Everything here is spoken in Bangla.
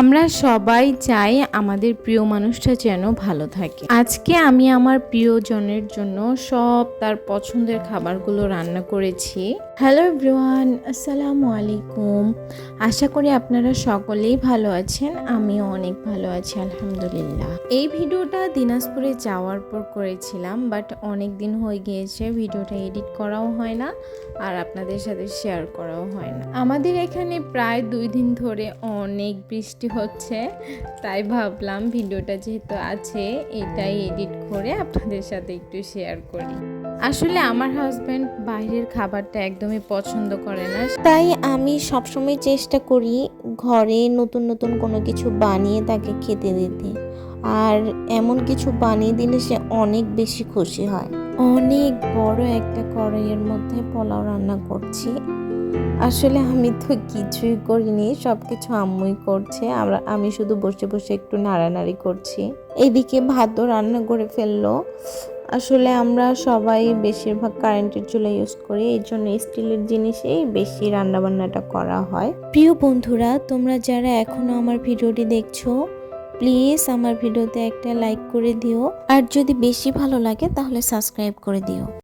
আমরা সবাই চাই আমাদের প্রিয় মানুষটা যেন ভালো থাকে। আজকে আমি আমার প্রিয়জনের জন্য সব তার পছন্দের খাবারগুলো রান্না করেছি। হ্যালো এভরিওয়ান, আসসালামু আলাইকুম। আশা করি আপনারা সকলেই ভালো আছেন। আমিও অনেক ভালো আছি আলহামদুলিল্লাহ। এই ভিডিওটা দিনাজপুরে যাওয়ার পর করেছিলাম, বাট অনেক দিন হয়ে গিয়েছে ভিডিওটা এডিট করাও হয় না আর আপনাদের সাথে শেয়ার করাও হয় না। আমাদের এখানে প্রায় 2 দিন ধরে অনেক বৃষ্টি হচ্ছে, তাই ভাবলাম ভিডিওটা যেহেতু আছে এটাই এডিট করে আপনাদের সাথে একটু শেয়ার করি। আসলে আমার হাজব্যান্ড বাইরের খাবারটা একদমই পছন্দ করে না, তাই আমি সবসময় চেষ্টা করি ঘরে নতুন নতুন কোনো কিছু বানিয়ে তাকে খেতে দিতে। আর এমন কিছু বানিয়ে দিলে সে অনেক বেশি খুশি হয়। অনেক বড় একটা কড়াইয়ের মধ্যে পোলাও রান্না করছি। আসলে আমি তো কিছুই করিনি, সব কিছু আম্মুই করছে। আমি শুধু বসে বসে একটু নাড়ানাড়ি করছি। এদিকে ভাতও রান্না করে ফেললো। আসলে আমরা সবাই বেশিরভাগ কারেন্টের চুলা ইউজ করি, এই জন্য স্টিলের জিনিসেই বেশি রান্নাবান্নাটা করা হয়। প্রিয় বন্ধুরা, তোমরা যারা এখনো আমার ভিডিওটি দেখছো, প্লিজ আমার ভিডিওতে একটা লাইক করে দিও, আর যদি বেশি ভালো লাগে তাহলে সাবস্ক্রাইব করে দিও।